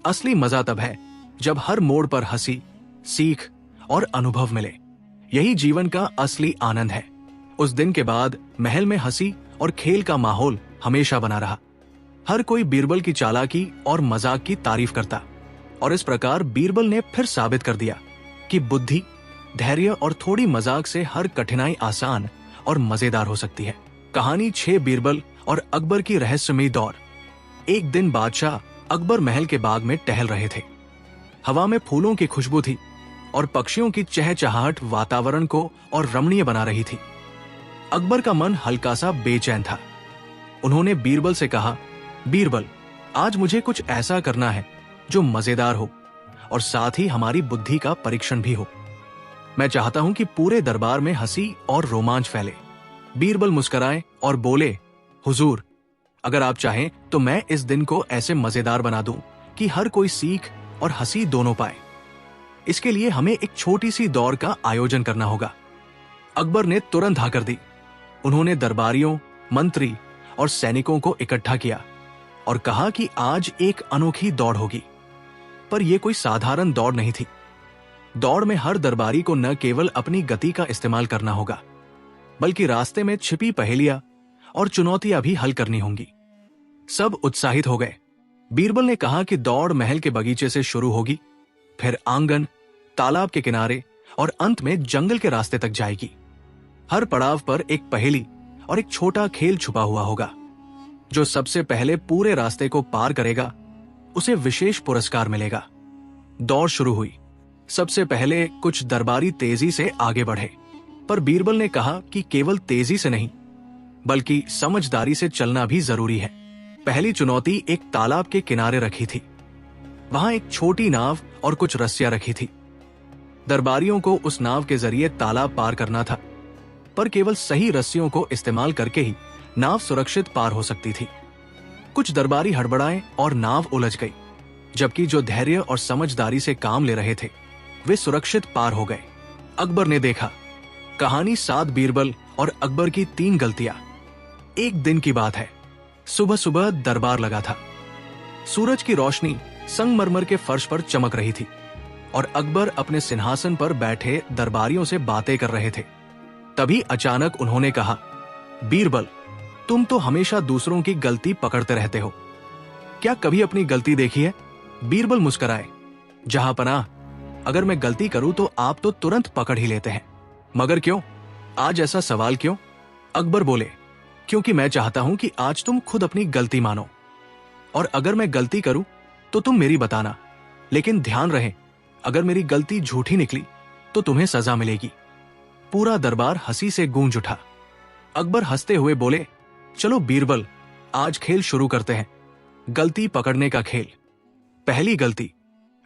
असली मजा तब है जब हर मोड़ पर हंसी, सीख और अनुभव मिले। यही जीवन का असली आनंद है। उस दिन के बाद महल में हंसी और खेल का माहौल हमेशा बना रहा। हर कोई बीरबल की चालाकी और मजाक की तारीफ करता और इस प्रकार बीरबल ने फिर साबित कर दिया कि बुद्धि, धैर्य और थोड़ी मजाक से हर कठिनाई आसान और मजेदार हो सकती है। कहानी 6 बीरबल और अकबर की रहस्यमयी दौड़। एक दिन बादशाह अकबर महल के बाग में टहल रहे थे। हवा में फूलों की खुशबू थी और पक्षियों की चहचहाहट वातावरण को और रमणीय बना रही थी। अकबर का मन हल्का सा बेचैन था। उन्होंने बीरबल से कहा, बीरबल, आज मुझे कुछ ऐसा करना है जो मजेदार हो और साथ ही हमारी बुद्धि का परीक्षण भी हो। मैं चाहता हूं कि पूरे दरबार में हंसी और रोमांच फैले। बीरबल मुस्कुराए और बोले, हुजूर, अगर आप चाहें तो मैं इस दिन को ऐसे मजेदार बना दूं कि हर कोई सीख और हंसी दोनों पाए। इसके लिए हमें एक छोटी सी दौड़ का आयोजन करना होगा। अकबर ने तुरंत हाँ कर दी। उन्होंने दरबारियों, मंत्री और सैनिकों को इकट्ठा किया और कहा कि आज एक अनोखी दौड़ होगी। पर यह कोई साधारण दौड़ नहीं थी। दौड़ में हर दरबारी को न केवल अपनी गति का इस्तेमाल करना होगा, बल्कि रास्ते में छिपी पहेलियां और चुनौतियां भी हल करनी होंगी। सब उत्साहित हो गए। बीरबल ने कहा कि दौड़ महल के बगीचे से शुरू होगी, फिर आंगन, तालाब के किनारे और अंत में जंगल के रास्ते तक जाएगी। हर पड़ाव पर एक पहेली और एक छोटा खेल छुपा हुआ होगा। जो सबसे पहले पूरे रास्ते को पार करेगा उसे विशेष पुरस्कार मिलेगा। दौड़ शुरू हुई। सबसे पहले कुछ दरबारी तेजी से आगे बढ़े, पर बीरबल ने कहा कि केवल तेजी से नहीं, बल्कि समझदारी से चलना भी जरूरी है। पहली चुनौती एक तालाब के किनारे रखी थी। वहां एक छोटी नाव और कुछ रस्सियां रखी थी। दरबारियों को उस नाव के जरिए तालाब पार करना था, पर केवल सही रस्सियों को इस्तेमाल करके ही नाव सुरक्षित पार हो सकती थी। कुछ दरबारी हड़बड़ाए और नाव उलझ गई, जबकि जो धैर्य और समझदारी से काम ले रहे थे वे सुरक्षित पार हो गए। अकबर ने देखा। कहानी 7 बीरबल और अकबर की 3 गलतियां। एक दिन की बात है। सुबह सुबह दरबार लगा था। सूरज की रोशनी संगमरमर के फर्श पर चमक रही थी और अकबर अपने सिंहासन पर बैठे दरबारियों से बातें कर रहे थे। तभी अचानक उन्होंने कहा, बीरबल, तुम तो हमेशा दूसरों की गलती पकड़ते रहते हो। क्या कभी अपनी गलती देखी है? बीरबल मुस्कुराए। जहांपनाह, अगर मैं गलती करूं तो आप तो तुरंत पकड़ ही लेते हैं। मगर क्यों? आज ऐसा सवाल क्यों? अकबर बोले, क्योंकि मैं चाहता हूं कि आज तुम खुद अपनी गलती मानो, और अगर मैं गलती करूं तो तुम मेरी बताना। लेकिन ध्यान रहे, अगर मेरी गलती झूठी निकली तो तुम्हें सजा मिलेगी। पूरा दरबार हंसी से गूंज उठा। अकबर हंसते हुए बोले, चलो बीरबल, आज खेल शुरू करते हैं। गलती पकड़ने का खेल। पहली गलती।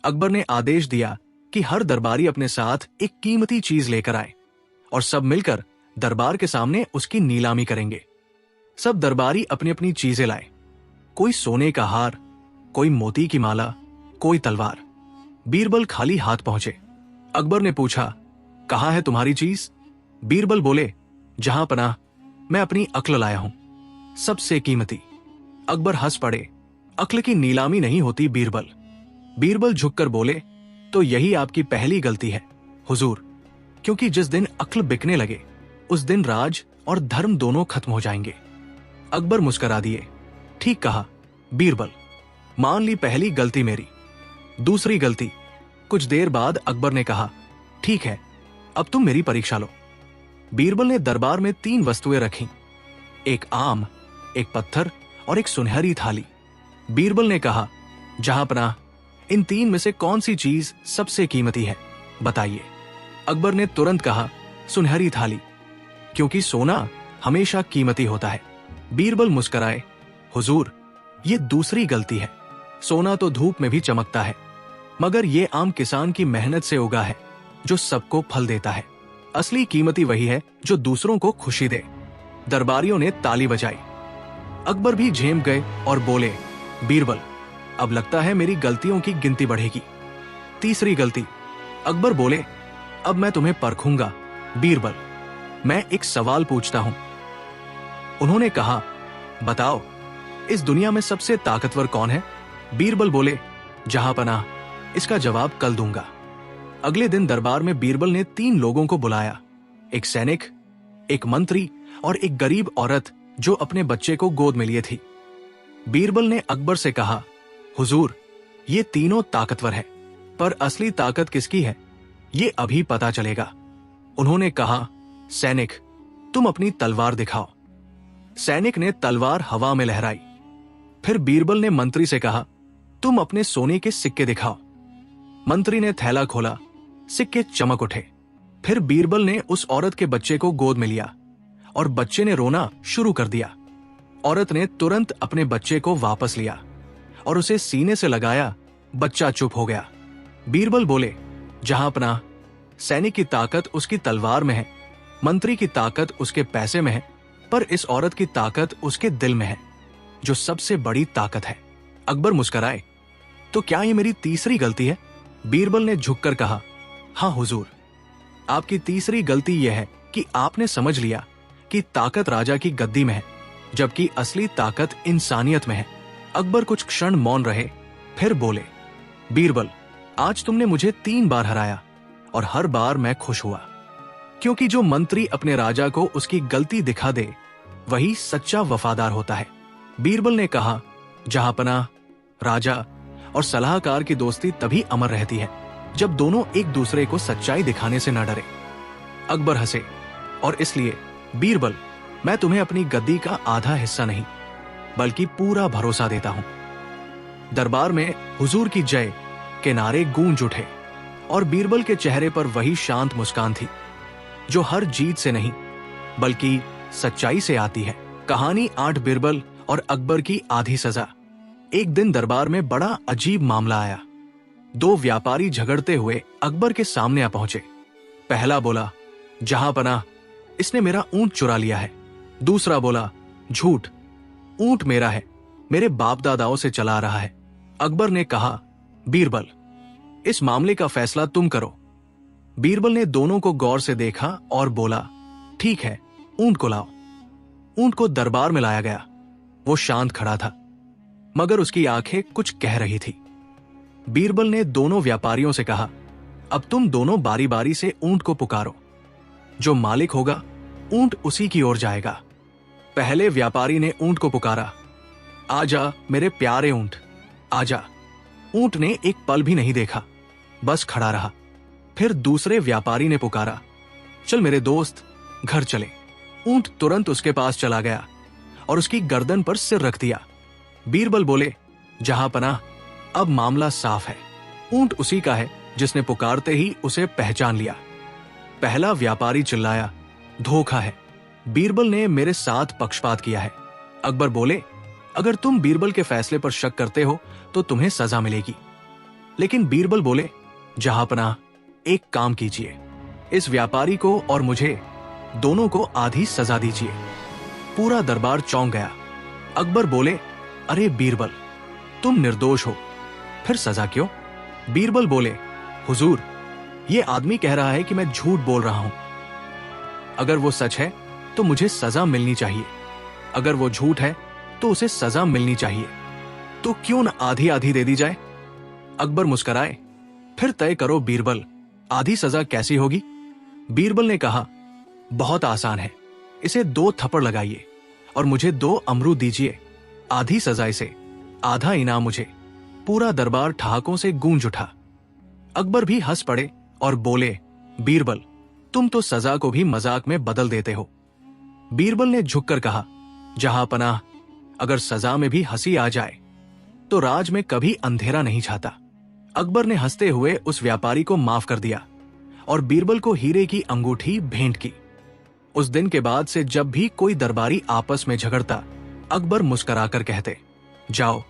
अकबर ने आदेश दिया कि हर दरबारी अपने साथ एक कीमती चीज लेकर आए और सब मिलकर दरबार के सामने उसकी नीलामी करेंगे। सब दरबारी अपनी अपनी चीजें लाए। कोई सोने का हार, कोई मोती की माला, कोई तलवार। बीरबल खाली हाथ पहुंचे। अकबर ने पूछा, कहाँ है तुम्हारी चीज? बीरबल बोले, जहांपनाह, मैं अपनी अक्ल लाया हूं, सबसे कीमती। अकबर हंस पड़े। अक्ल की नीलामी नहीं होती बीरबल। बीरबल झुककर बोले, तो यही आपकी पहली गलती है हुजूर, क्योंकि जिस दिन अक्ल बिकने लगे उस दिन राज और धर्म दोनों खत्म हो जाएंगे। अकबर मुस्कुरा दिए। ठीक कहा बीरबल, मान ली पहली गलती मेरी। दूसरी गलती। कुछ देर बाद अकबर ने कहा, ठीक है, अब तुम मेरी परीक्षा लो। बीरबल ने दरबार में 3 वस्तुएं रखीं, एक आम, एक पत्थर और एक सुनहरी थाली। बीरबल ने कहा, जहांपनाह, इन 3 में से कौन सी चीज सबसे कीमती है, बताइए। अकबर ने तुरंत कहा, सुनहरी थाली, क्योंकि सोना हमेशा कीमती होता है। बीरबल मुस्कुराए, हुजूर, ये दूसरी गलती है। सोना तो धूप में भी चमकता है, मगर ये आम किसान की मेहनत से उगा है जो सबको फल देता है। असली कीमती वही है जो दूसरों को खुशी दे। दरबारियों ने ताली बजाई। अकबर भी झेम गए और बोले, बीरबल, अब लगता है मेरी गलतियों की गिनती बढ़ेगी। तीसरी गलती। अकबर बोले, अब मैं तुम्हें परखूंगा। बीरबल, मैं एक सवाल पूछता हूं। उन्होंने कहा, बताओ, इस दुनिया में सबसे ताकतवर कौन है? बीरबल बोले, जहांपनाह, इसका जवाब कल दूंगा। अगले दिन दरबार में बीरबल ने 3 लोगों को बुलाया, एक सैनिक, एक मंत्री और एक गरीब औरत जो अपने बच्चे को गोद में लिए थी। बीरबल ने अकबर से कहा, हुजूर, ये तीनों ताकतवर है, पर असली ताकत किसकी है ये अभी पता चलेगा। उन्होंने कहा, सैनिक, तुम अपनी तलवार दिखाओ। सैनिक ने तलवार हवा में लहराई। फिर बीरबल ने मंत्री से कहा, तुम अपने सोने के सिक्के दिखाओ। मंत्री ने थैला खोला, सिक्के चमक उठे। फिर बीरबल ने उस औरत के बच्चे को गोद में लिया और बच्चे ने रोना शुरू कर दिया। औरत ने तुरंत अपने बच्चे को वापस लिया और उसे सीने से लगाया। बच्चा चुप हो गया। बीरबल बोले, जहांपनाह, सैनिक की ताकत उसकी तलवार में है, मंत्री की ताकत उसके पैसे में है पर इस औरत की ताकत उसके दिल में है, जो सबसे बड़ी ताकत है। अकबर मुस्कुराए। तो क्या ये मेरी तीसरी गलती है? बीरबल ने झुककर कहा, हाँ हुजूर, आपकी तीसरी गलती यह है कि आपने समझ लिया कि ताकत राजा की गद्दी में है, जबकि असली ताकत इंसानियत में है। अकबर कुछ क्षण मौन रहे, फिर बोले, बीरबल, आज तुमने मुझे 3 बार हराया और हर बार मैं खुश हुआ, क्योंकि जो मंत्री अपने राजा को उसकी गलती दिखा दे वही सच्चा वफादार होता है। बीरबल ने कहा, जहांपनाह, राजा और सलाहकार की दोस्ती तभी अमर रहती है जब दोनों एक दूसरे को सच्चाई दिखाने से न डरे। अकबर हंसे, और इसलिए बीरबल, मैं तुम्हें अपनी गद्दी का आधा हिस्सा नहीं बल्कि पूरा भरोसा देता हूं। दरबार में हुजूर की जय के नारे गूंज उठे और बीरबल के चेहरे पर वही शांत मुस्कान थी जो हर जीत से नहीं बल्कि सच्चाई से आती है। कहानी 8 बीरबल और अकबर की आधी सजा। एक दिन दरबार में बड़ा अजीब मामला आया। 2 व्यापारी झगड़ते हुए अकबर के सामने आ पहुंचे। पहला बोला, जहांपनाह, इसने मेरा ऊंट चुरा लिया है। दूसरा बोला, झूठ, ऊंट मेरा है, मेरे बाप दादाओं से चला आ रहा है। अकबर ने कहा, बीरबल, इस मामले का फैसला तुम करो। बीरबल ने दोनों को गौर से देखा और बोला, ठीक है, ऊंट को लाओ। ऊंट को दरबार में लाया गया। वो शांत खड़ा था, मगर उसकी आंखें कुछ कह रही थी। बीरबल ने दोनों व्यापारियों से कहा, अब तुम दोनों बारी बारी से ऊंट को पुकारो। जो मालिक होगा ऊंट उसी की ओर जाएगा। पहले व्यापारी ने ऊंट को पुकारा, आजा मेरे प्यारे ऊंट, आजा। ऊंट ने एक पल भी नहीं देखा, बस खड़ा रहा। फिर दूसरे व्यापारी ने पुकारा, चल मेरे दोस्त, घर चले। ऊंट तुरंत उसके पास चला गया और उसकी गर्दन पर सिर रख दिया। बीरबल बोले, जहांपनाह, अब मामला साफ है। ऊंट उसी का है जिसने पुकारते ही उसे पहचान लिया। पहला व्यापारी चिल्लाया, धोखा है, बीरबल ने मेरे साथ पक्षपात किया है। अकबर बोले, अगर तुम बीरबल के फैसले पर शक करते हो तो तुम्हें सजा मिलेगी। लेकिन बीरबल बोले, जहांपनाह, एक काम कीजिए, इस व्यापारी को और मुझे दोनों को आधी सजा दीजिए। पूरा दरबार चौंक गया। अकबर बोले, अरे बीरबल, तुम निर्दोष हो, फिर सजा क्यों? बीरबल बोले, हुजूर, ये आदमी कह रहा है कि मैं झूठ बोल रहा हूं। अगर वो सच है तो मुझे सजा मिलनी चाहिए, अगर वो झूठ है तो उसे सजा मिलनी चाहिए। तो क्यों न आधी आधी दे दी जाए? अकबर मुस्कुराए, फिर तय करो बीरबल, आधी सजा कैसी होगी? बीरबल ने कहा, बहुत आसान है, इसे 2 थप्पड़ लगाइए और मुझे 2 अमरूद दीजिए। आधी सजा इसे, आधा इनाम मुझे। पूरा दरबार ठहाकों से गूंज उठा। अकबर भी हंस पड़े और बोले, बीरबल, तुम तो सजा को भी मजाक में बदल देते हो। बीरबल ने झुककर कहा, जहांपनाह, अगर सजा में भी हंसी आ जाए तो राज में कभी अंधेरा नहीं छाता। अकबर ने हंसते हुए उस व्यापारी को माफ कर दिया और बीरबल को हीरे की अंगूठी भेंट की। उस दिन के बाद से जब भी कोई दरबारी आपस में झगड़ता, अकबर मुस्कुराकर कहते, जाओ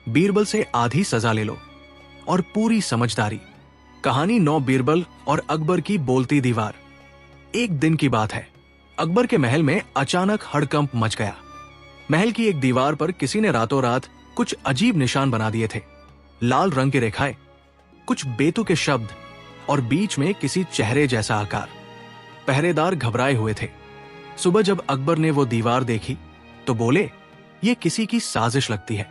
बीरबल से आधी सजा ले लो और पूरी समझदारी। कहानी 9 बीरबल और अकबर की बोलती दीवार। एक दिन की बात है, अकबर के महल में अचानक हड़कंप मच गया। महल की एक दीवार पर किसी ने रातों रात कुछ अजीब निशान बना दिए थे। लाल रंग की रेखाएं, कुछ बेतुके शब्द और बीच में किसी चेहरे जैसा आकार। पहरेदार घबराए हुए थे। सुबह जब अकबर ने वो दीवार देखी तो बोले, ये किसी की साजिश लगती है,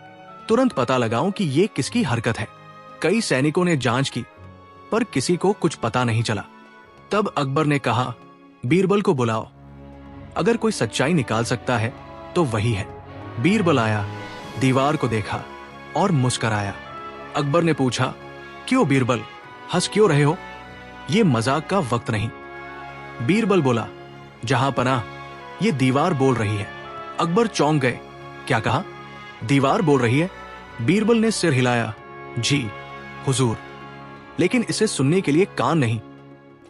तुरंत पता लगाऊं कि ये किसकी हरकत है। कई सैनिकों ने जांच की पर किसी को कुछ पता नहीं चला। तब अकबर ने कहा, बीरबल को बुलाओ, अगर कोई सच्चाई निकाल सकता है तो वही है। बीरबल आया, दीवार को देखा और मुस्कुराया। अकबर ने पूछा, क्यों बीरबल, हंस क्यों रहे हो? ये मजाक का वक्त नहीं। बीरबल बोला, जहांपनाह, ये दीवार बोल रही है। अकबर चौंक गए। क्या कहा? दीवार बोल रही है? बीरबल ने सिर हिलाया, जी हुजूर, लेकिन इसे सुनने के लिए कान नहीं,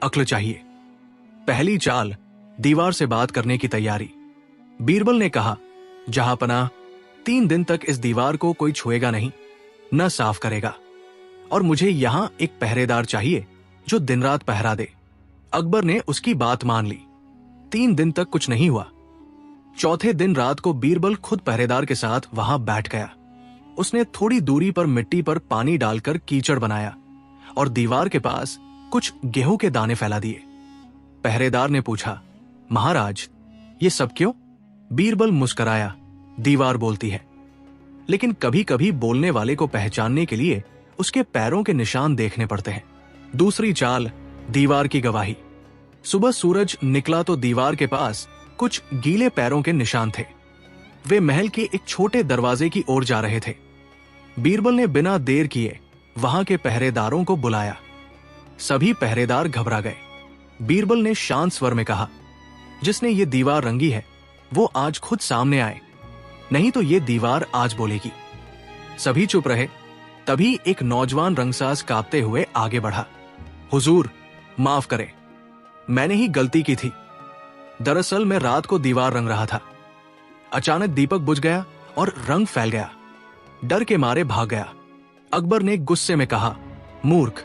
अक्ल चाहिए। पहली चाल, दीवार से बात करने की तैयारी। बीरबल ने कहा, जहांपनाह, 3 दिन तक इस दीवार को कोई छुएगा नहीं, न साफ करेगा, और मुझे यहां एक पहरेदार चाहिए जो दिन रात पहरा दे। अकबर ने उसकी बात मान ली। 3 दिन तक कुछ नहीं हुआ। चौथे दिन रात को बीरबल खुद पहरेदार के साथ वहां बैठ गया। उसने थोड़ी दूरी पर मिट्टी पर पानी डालकर कीचड़ बनाया और दीवार के पास कुछ गेहूं के दाने फैला दिए। पहरेदार ने पूछा, महाराज, ये सब क्यों? बीरबल मुस्कराया, दीवार बोलती है, लेकिन कभी कभी बोलने वाले को पहचानने के लिए उसके पैरों के निशान देखने पड़ते हैं। दूसरी चाल, दीवार की गवाही। सुबह सूरज निकला तो दीवार के पास कुछ गीले पैरों के निशान थे। वे महल के एक छोटे दरवाजे की ओर जा रहे थे। बीरबल ने बिना देर किए वहां के पहरेदारों को बुलाया। सभी पहरेदार घबरा गए। बीरबल ने शांत स्वर में कहा, जिसने ये दीवार रंगी है वो आज खुद सामने आए, नहीं तो ये दीवार आज बोलेगी। सभी चुप रहे। तभी एक नौजवान रंगसाज कांपते हुए आगे बढ़ा। हुजूर, माफ करें, मैंने ही गलती की थी। दरअसल मैं रात को दीवार रंग रहा था। अचानक दीपक बुझ गया और रंग फैल गया। डर के मारे भाग गया। अकबर ने गुस्से में कहा, मूर्ख,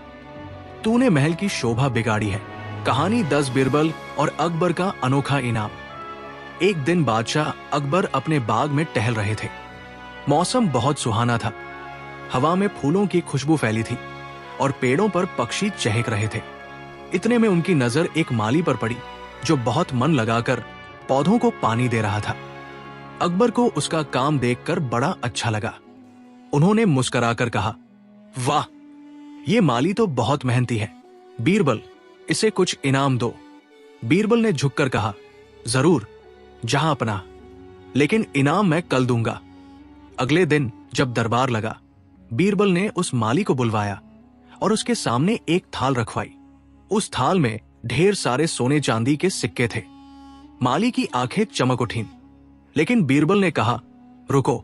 तूने महल की शोभा बिगाड़ी है। कहानी 10 बीरबल और अकबर का अनोखा इनाम। एक दिन बादशाह अकबर अपने बाग में टहल रहे थे। मौसम बहुत सुहाना था। हवा में फूलों की खुशबू फैली थी और पेड़ों पर पक्षी चहक रहे थे। इतने में उनकी नजर एक माली पर पड़ी जो बहुत मन लगाकर पौधों को पानी दे रहा था। अकबर को उसका काम देखकर बड़ा अच्छा लगा। उन्होंने मुस्कुराकर कहा, वाह, ये माली तो बहुत मेहनती है। बीरबल, इसे कुछ इनाम दो। बीरबल ने झुककर कहा, जरूर, जहां अपना, लेकिन इनाम मैं कल दूंगा। अगले दिन जब दरबार लगा, बीरबल ने उस माली को बुलवाया और उसके सामने एक थाल रखवाई। उस थाल में ढेर सारे सोने चांदी के सिक्के थे। माली की आंखें चमक उठीं, लेकिन बीरबल ने कहा, रुको,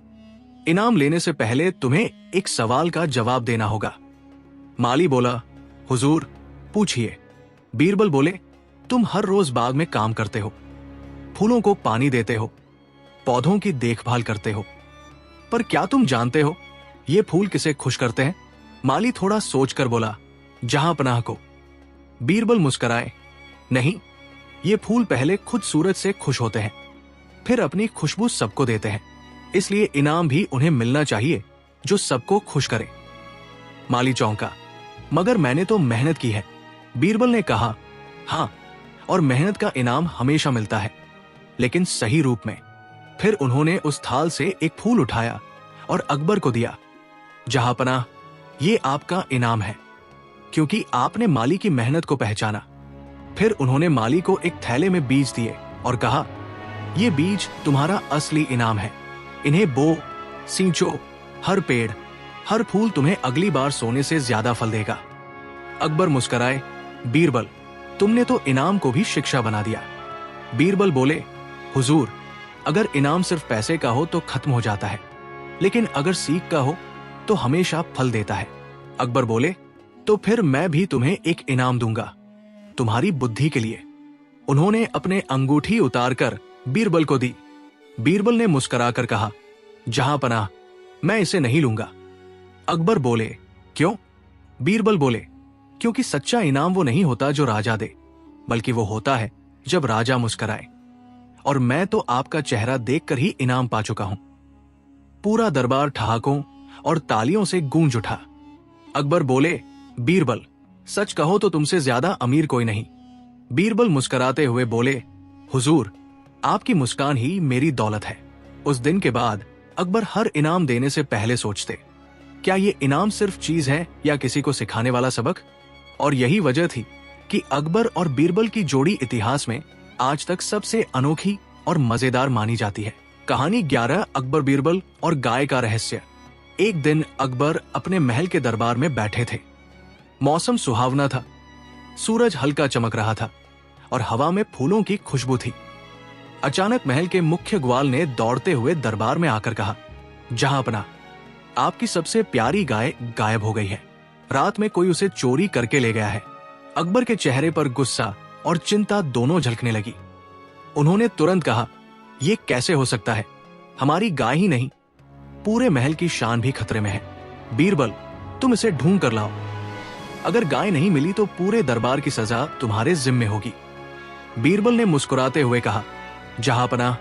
इनाम लेने से पहले तुम्हें एक सवाल का जवाब देना होगा। माली बोला, हुजूर, पूछिए। बीरबल बोले, तुम हर रोज बाग में काम करते हो, फूलों को पानी देते हो, पौधों की देखभाल करते हो, पर क्या तुम जानते हो ये फूल किसे खुश करते हैं? माली थोड़ा सोचकर बोला, जहां पनाह को। बीरबल मुस्कुराए, नहीं, ये फूल पहले खुद सूरज से खुश होते हैं, फिर अपनी खुशबू सबको देते हैं, इसलिए इनाम भी उन्हें मिलना चाहिए जो सबको खुश करे। माली चौंका, मगर मैंने तो मेहनत की है। बीरबल ने कहा, हां, और मेहनत का इनाम हमेशा मिलता है, लेकिन सही रूप में। फिर उन्होंने उस थाल से एक फूल उठाया और अकबर को दिया। जहांपनाह, ये आपका इनाम है, क्योंकि आपने माली की मेहनत को पहचाना। फिर उन्होंने माली को एक थैले में बीज दिए और कहा, ये बीज तुम्हारा असली इनाम है। इन्हें बो, सींचो, हर पेड़, हर फूल तुम्हें अगली बार सोने से ज्यादा फल देगा। अकबर मुस्कुराए, बीरबल, तुमने तो इनाम को भी शिक्षा बना दिया। बीरबल बोले, हुजूर, अगर इनाम सिर्फ पैसे का हो तो खत्म हो जाता है, लेकिन अगर सीख का हो तो हमेशा फल देता है। अकबर बोले, तो फिर मैं भी तुम्हें एक इनाम दूंगा, तुम्हारी बुद्धि के लिए। उन्होंने अपने अंगूठी उतारकर बीरबल को दी। बीरबल ने मुस्कुराकर कहा, जहां पनाह, मैं इसे नहीं लूंगा। अकबर बोले, क्यों? बीरबल बोले, क्योंकि सच्चा इनाम वो नहीं होता जो राजा दे, बल्कि वो होता है जब राजा मुस्कुराए, और मैं तो आपका चेहरा देखकर ही इनाम पा चुका हूं। पूरा दरबार ठहाकों और तालियों से गूंज उठा। अकबर बोले, बीरबल, सच कहो तो तुमसे ज्यादा अमीर कोई नहीं। बीरबल मुस्कुराते हुए बोले, हुजूर, आपकी मुस्कान ही मेरी दौलत है। उस दिन के बाद अकबर हर इनाम देने से पहले सोचते, क्या ये इनाम सिर्फ चीज है या किसी को सिखाने वाला सबक? और यही वजह थी कि अकबर और बीरबल की जोड़ी इतिहास में आज तक सबसे अनोखी और मजेदार मानी जाती है। कहानी 11, अकबर बीरबल और गाय का रहस्य। एक दिन अकबर अपने महल के दरबार में बैठे थे। मौसम सुहावना था, सूरज हल्का चमक रहा था और हवा में फूलों की खुशबू थी। अचानक महल के मुख्य ग्वाल ने दौड़ते हुए दरबार में आकर कहा, जहांपनाह, आपकी सबसे प्यारी गाय गायब हो गई है। रात में कोई उसे चोरी करके ले गया है। अकबर के चेहरे पर गुस्सा और चिंता दोनों झलकने लगी। उन्होंने तुरंत कहा, यह कैसे हो सकता है? हमारी गाय ही नहीं, पूरे महल की शान भी खतरे में है। बीरबल, तुम इसे ढूंढ कर लाओ। अगर गाय नहीं मिली तो पूरे दरबार की सजा तुम्हारे जिम्मे होगी। बीरबल ने मुस्कुराते हुए कहा, जहांपनाह,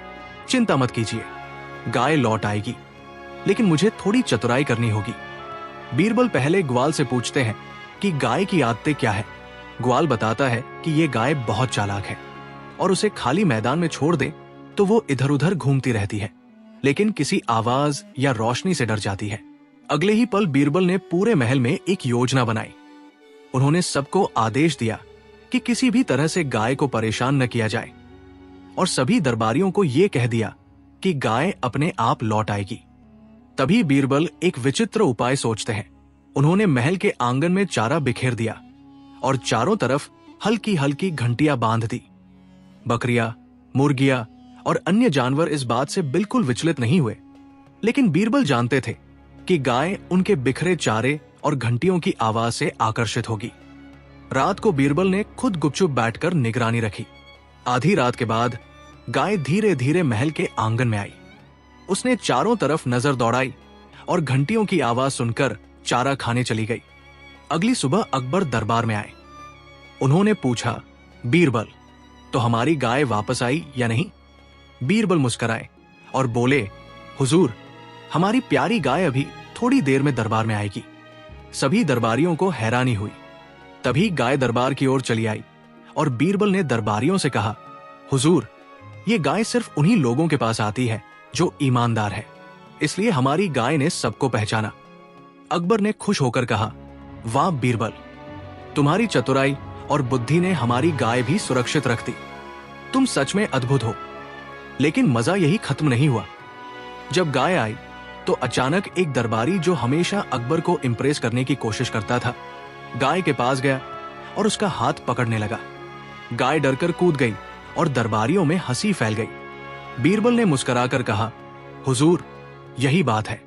चिंता मत कीजिए, गाय लौट आएगी, लेकिन मुझे थोड़ी चतुराई करनी होगी। बीरबल पहले ग्वाल से पूछते हैं कि गाय की आदतें क्या है। ग्वाल बताता है कि ये गाय बहुत चालाक है और उसे खाली मैदान में छोड़ दे तो वो इधर उधर घूमती रहती है, लेकिन किसी आवाज या रोशनी से डर जाती है। अगले ही पल बीरबल ने पूरे महल में एक योजना बनाई। उन्होंने सबको आदेश दिया कि किसी भी तरह से गाय को परेशान न किया जाए और सभी दरबारियों को यह कह दिया कि गाय अपने आप लौट आएगी। तभी बीरबल एक विचित्र उपाय सोचते हैं। उन्होंने महल के आंगन में चारा बिखेर दिया और चारों तरफ हल्की हल्की घंटियां बांध दी। बकरियां, मुर्गियां और अन्य जानवर इस बात से बिल्कुल विचलित नहीं हुए, लेकिन बीरबल जानते थे कि गाय उनके बिखरे चारे और घंटियों की आवाज से आकर्षित होगी। रात को बीरबल ने खुद गुपचुप बैठकर निगरानी रखी। आधी रात के बाद गाय धीरे धीरे महल के आंगन में आई। उसने चारों तरफ नजर दौड़ाई और घंटियों की आवाज सुनकर चारा खाने चली गई। अगली सुबह अकबर दरबार में आए। उन्होंने पूछा, बीरबल, तो हमारी गाय वापस आई या नहीं? बीरबल मुस्कुराए और बोले, हुजूर, हमारी प्यारी गाय अभी थोड़ी देर में दरबार में आएगी। सभी दरबारियों को हैरानी हुई। तभी गाय दरबार की ओर चली आई और बीरबल ने दरबारियों से कहा, हुजूर, ये गाय सिर्फ उन्हीं लोगों के पास आती है जो ईमानदार है, इसलिए हमारी गाय ने सबको पहचाना। अकबर ने खुश होकर कहा, वाह बीरबल, तुम्हारी चतुराई और बुद्धि ने हमारी गाय भी सुरक्षित रख दी। तुम सच में अद्भुत हो। लेकिन मजा यही खत्म नहीं हुआ। जब गाय आई तो अचानक एक दरबारी जो हमेशा अकबर को इंप्रेस करने की कोशिश करता था, गाय के पास गया और उसका हाथ पकड़ने लगा। गाय डरकर कूद गई और दरबारियों में हंसी फैल गई। बीरबल ने मुस्कुराकर कहा, हुजूर, यही बात है,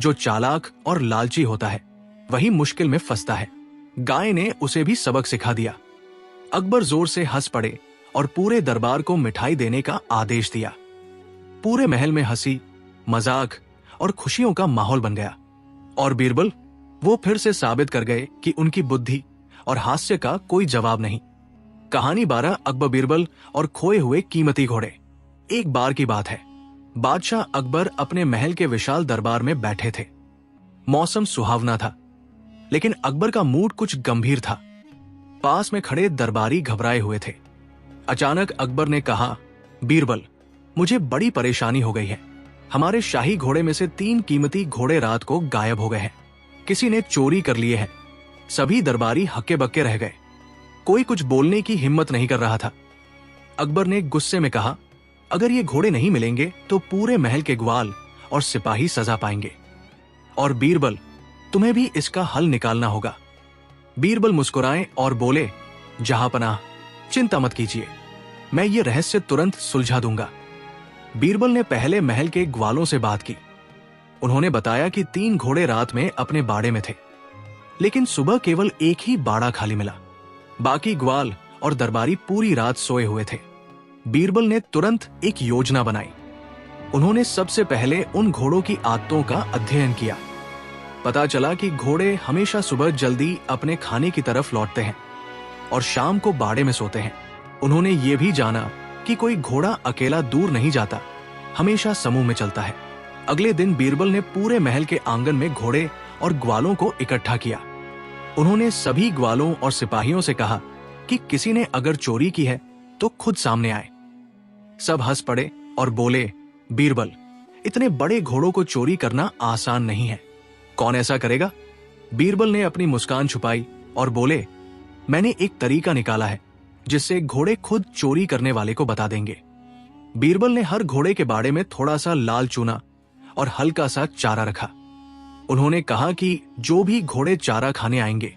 जो चालाक और लालची होता है वही मुश्किल में फंसता है। गाय ने उसे भी सबक सिखा दिया। अकबर जोर से हंस पड़े और पूरे दरबार को मिठाई देने का आदेश दिया। पूरे महल में हंसी, मजाक और खुशियों का माहौल बन गया और बीरबल वो फिर से साबित कर गए कि उनकी बुद्धि और हास्य का कोई जवाब नहीं। कहानी 12 अकबर बीरबल और खोए हुए कीमती घोड़े। एक बार की बात है, बादशाह अकबर अपने महल के विशाल दरबार में बैठे थे। मौसम सुहावना था, लेकिन अकबर का मूड कुछ गंभीर था। पास में खड़े दरबारी घबराए हुए थे। अचानक अकबर ने कहा, बीरबल, मुझे बड़ी परेशानी हो गई है। हमारे शाही घोड़े में से 3 कीमती घोड़े रात को गायब हो गए हैं। किसी ने चोरी कर लिए हैं। सभी दरबारी हक्के बक्के रह गए। कोई कुछ बोलने की हिम्मत नहीं कर रहा था। अकबर ने गुस्से में कहा, अगर ये घोड़े नहीं मिलेंगे तो पूरे महल के ग्वाल और सिपाही सजा पाएंगे, और बीरबल, तुम्हें भी इसका हल निकालना होगा। बीरबल मुस्कुराए और बोले, जहांपनाह, चिंता मत कीजिए, मैं ये रहस्य तुरंत सुलझा दूंगा। बीरबल ने पहले महल के ग्वालों से बात की। उन्होंने बताया कि 3 घोड़े रात में अपने बाड़े में थे, लेकिन सुबह केवल एक ही बाड़ा खाली मिला। बाकी ग्वाल और दरबारी पूरी रात सोए हुए थे। बीरबल ने तुरंत एक योजना बनाई। उन्होंने सबसे पहले उन घोड़ों की आदतों का अध्ययन किया। पता चला कि घोड़े हमेशा सुबह जल्दी अपने खाने की तरफ लौटते हैं और शाम को बाड़े में सोते हैं। उन्होंने ये भी जाना कि कोई घोड़ा अकेला दूर नहीं जाता, हमेशा समूह में चलता है। अगले दिन बीरबल ने पूरे महल के आंगन में घोड़े और ग्वालों को इकट्ठा किया। उन्होंने सभी ग्वालों और सिपाहियों से कहा कि किसी ने अगर चोरी की है तो खुद सामने आए। सब हंस पड़े और बोले, बीरबल, इतने बड़े घोड़ों को चोरी करना आसान नहीं है। कौन ऐसा करेगा? बीरबल ने अपनी मुस्कान छुपाई और बोले, मैंने एक तरीका निकाला है जिससे घोड़े खुद चोरी करने वाले को बता देंगे। बीरबल ने हर घोड़े के बाड़े में थोड़ा सा लाल चूना और हल्का सा चारा रखा। उन्होंने कहा कि जो भी घोड़े चारा खाने आएंगे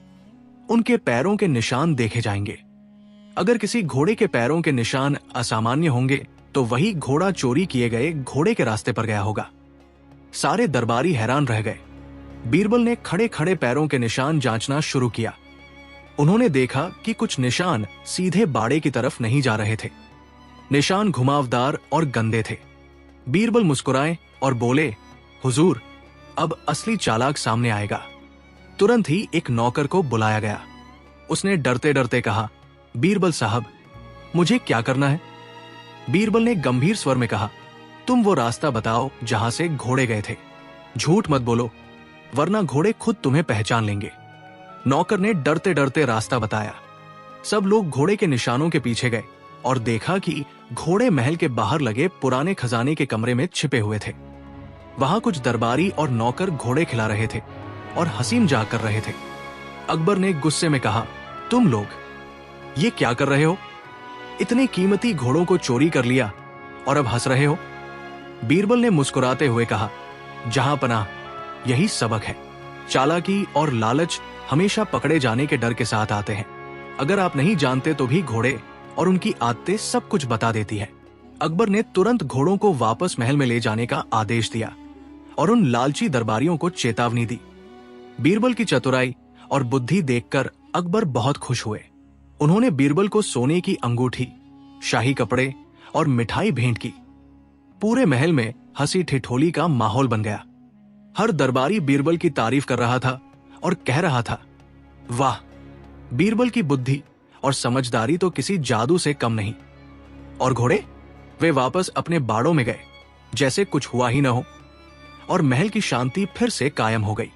उनके पैरों के निशान देखे जाएंगे। अगर किसी घोड़े के पैरों के निशान असामान्य होंगे तो वही घोड़ा चोरी किए गए घोड़े के रास्ते पर गया होगा। सारे दरबारी हैरान रह गए। बीरबल ने खड़े खड़े पैरों के निशान जांचना शुरू किया। उन्होंने देखा कि कुछ निशान सीधे बाड़े की तरफ नहीं जा रहे थे। निशान घुमावदार और गंदे थे। बीरबल मुस्कुराए और बोले, हुजूर, अब असली चालाक सामने आएगा। तुरंत ही एक नौकर को बुलाया गया। उसने डरते डरते कहा, बीरबल साहब, मुझे क्या करना है? बीरबल ने गंभीर स्वर में कहा, तुम वो रास्ता बताओ जहां से घोड़े गए थे। झूठ मत बोलो, वरना घोड़े खुद तुम्हें पहचान लेंगे। नौकर ने डरते डरते रास्ता बताया। सब लोग घोड़े के निशानों के पीछे गए और देखा कि घोड़े महल के बाहर लगे पुराने खजाने के कमरे में छिपे हुए थे। वहां कुछ दरबारी और नौकर घोड़े खिला रहे थे और हंसी मजाक कर रहे थे। अकबर ने गुस्से में कहा, तुम लोग ये क्या कर रहे हो? इतने कीमती घोड़ों को चोरी कर लिया और अब हंस रहे हो? बीरबल ने मुस्कुराते हुए कहा, जहां पनाह यही सबक है। चालाकी और लालच हमेशा पकड़े जाने के डर के साथ आते हैं। अगर आप नहीं जानते तो भी घोड़े और उनकी आदतें सब कुछ बता देती है। अकबर ने तुरंत घोड़ों को वापस महल में ले जाने का आदेश दिया और उन लालची दरबारियों को चेतावनी दी। बीरबल की चतुराई और बुद्धि देखकर अकबर बहुत खुश हुए। उन्होंने बीरबल को सोने की अंगूठी, शाही कपड़े और मिठाई भेंट की। पूरे महल में हंसी ठिठोली का माहौल बन गया। हर दरबारी बीरबल की तारीफ कर रहा था और कह रहा था, वाह, बीरबल की बुद्धि और समझदारी तो किसी जादू से कम नहीं। और घोड़े? वे वापस अपने बाड़ों में गए जैसे कुछ हुआ ही न हो और महल की शांति फिर से कायम हो गई।